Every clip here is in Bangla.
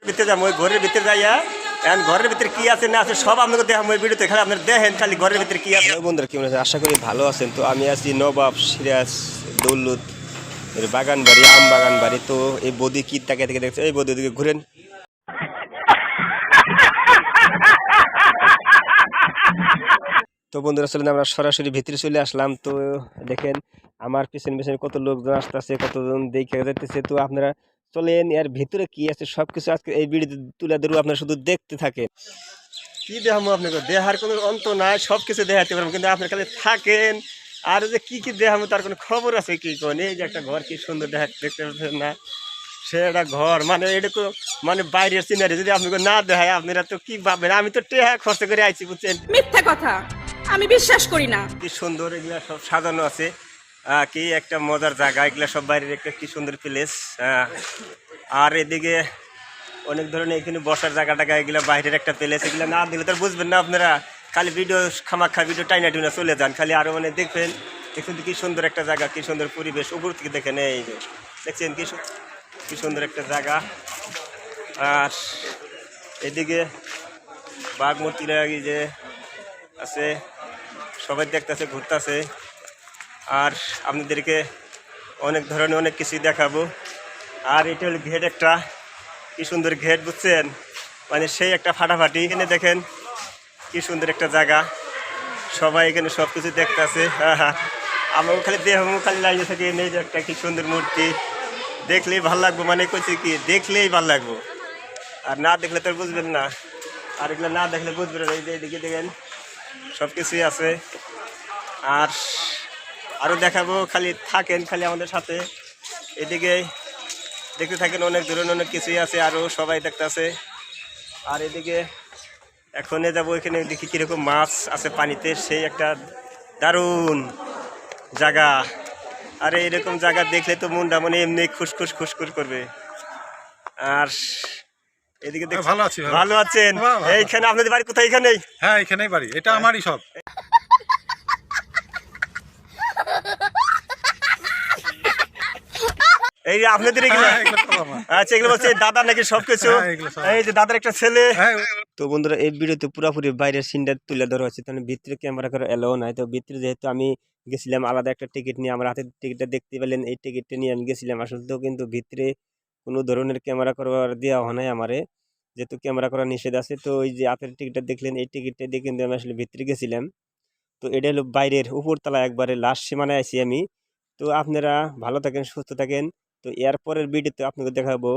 ভিতরে যাবো ওই ঘরের ভিতরে যাইয়া এখন ঘরের ভিতরে কি আছে না আছে সব আপনাকে দেখাম ওই ভিডিওতে খালি আপনারা দেখেন খালি ঘরের ভিতরে কি আছে। বন্ধুরা কেমন আছে, আশা করি ভালো আছেন। তো আমি আছি নবাব সিরাজ দৌলত এর বাগান বাড়ি, আম বাগান বাড়ি। তো এই বৌদি কি তাকে থেকে দেখছে, এই বৌদি দিকে ঘুরেন। তো বন্ধুরা চলেন আমরা সরাসরি ভিতরে চলে আসলাম। তো দেখেন আমার পিছনে পিছনে কত লোকজন আসতেছে, কতজন দেখে যাইতেছে। তো আপনারা চলেন এর ভিতরে কি আছে সবকিছু আজকে এই ভিডিওতে তুলে ধরবো, আপনারা শুধু দেখতে থাকেন। কি দেখাবো আপনাকে, দেখার কোনো অন্ত নাই, সব কিছু দেখাতে পারবো, কিন্তু আপনার খালি থাকেন। আর যে কি কি দেখাবো তার কোনো খবর আছে কি কোন? এই যে একটা ঘর কি সুন্দর দেখতে পাচ্ছেন না, সে একটা ঘর মানে এটুকু মানে বাইরের সিনারি যদি আপনাকে না দেখায় আপনারা তো কি ভাববেন। আমি তো টেহা খরচ করে আইছি বুঝছেন। মিথ্যা কথা, আমি বিশ্বাস করি না। কি সুন্দর এগুলা সব সাজানো আছে, কি একটা মজার জায়গা। এগুলা সব বাইরের একটা কি সুন্দর প্লেস। আর এদিকে অনেক ধরনের এখানে বসার জায়গা টাকা, এগুলা বাইরের একটা প্লেস। এগুলা না দিলে তো বুঝবেন না আপনারা, খালি ভিডিও খামাখা ভিডিও টাইনা টুইনা চলে যান খালি। আরও মানে দেখবেন দেখুন কি সুন্দর একটা জায়গা, কি সুন্দর পরিবেশ। উপর থেকে দেখেন এই যে দেখছেন কি সুন্দর একটা জায়গা। আর এদিকে বাঘমূর্তিরা যে আছে সবাই দেখতেছে, ঘুরতেছে। আর আপনাদেরকে অনেক ধরনের অনেক কিছুই দেখাবো। আর এটা হলো ঘেট, একটা কি সুন্দর ঘেট বুঝছেন, মানে সেই একটা ফাটাফাটি। এখানে দেখেন কি সুন্দর একটা জায়গা, সবাই এখানে সব কিছু দেখতেছে। আমাকে খালি দেহ খালি লাগিয়ে থাকে। এই যে একটা কি সুন্দর মূর্তি, দেখলেই ভালো লাগবো, মানে কইছে কি দেখলেই ভালো লাগবো, আর না দেখলে তো বুঝবেন না। আর এগুলো না দেখলে বুঝবেন না। এই যে এদিকে দেখেন সব কিছুই আছে। আর আরও দেখাবো, খালি থাকেন খালি আমাদের সাথে। এদিকে দেখতে থাকেন, অনেক ধরনের অনেক কিছুই আছে, আরও সবাই দেখতেছে। আর এদিকে এখনে যাবো, এখানে দেখি কীরকম মাছ আছে পানিতে, সেই একটা দারুণ জায়গা। আর এরকম জায়গা দেখলে তো মনটা মানে এমনি খুশখুশ খুশখুশ করবে। আর এদিকে ভালো আছি, ভালো আছেন? এইখানে আপনাদের বাড়ি কোথায়? এখানেই? হ্যাঁ, এখানেই বাড়ি, এটা আমারই সব। এই যে আপনাদের এগুলো? আচ্ছা, এগুলো হচ্ছে দাদা নাকি সবকিছু? এই যে দাদার একটা ছেলে। তো বন্ধুরা এই ভিডিওতে পুরোপুরি বাইরের সিনটা তুলে ধরা হচ্ছে, তাহলে ভিতরে ক্যামেরা করা এলাও নাই। তো ভিতরে যেহেতু আমি গেছিলাম আলাদা একটা টিকিট নিয়ে, আমার হাতের টিকিটটা দেখতে পেলেন, এই টিকিটটা নিয়ে আমি গেছিলাম। আসলে তো কিন্তু ভিতরে কোনো ধরনের ক্যামেরা করার দেওয়া হয় নাই আমারে, যেহেতু ক্যামেরা করা নিষেধ আছে। তো ওই যে হাতের টিকিটটা দেখলেন, এই টিকিটটা দিয়ে কিন্তু আমি আসলে ভিতরে গেছিলাম। তো এটা হলো বাইরের উপরতলা, একবারে লাস্ট সীমানায় আছি আমি। তো আপনারা ভালো থাকেন, সুস্থ থাকেন। তো এরপরের ভিডিওতে আপনাকে দেখাবো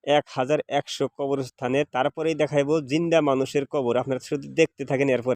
1100 কবরস্থানে, তারপরেই দেখাবো জিন্দা মানুষের কবর। আপনারা শুধু দেখতে থাকেন এরপর।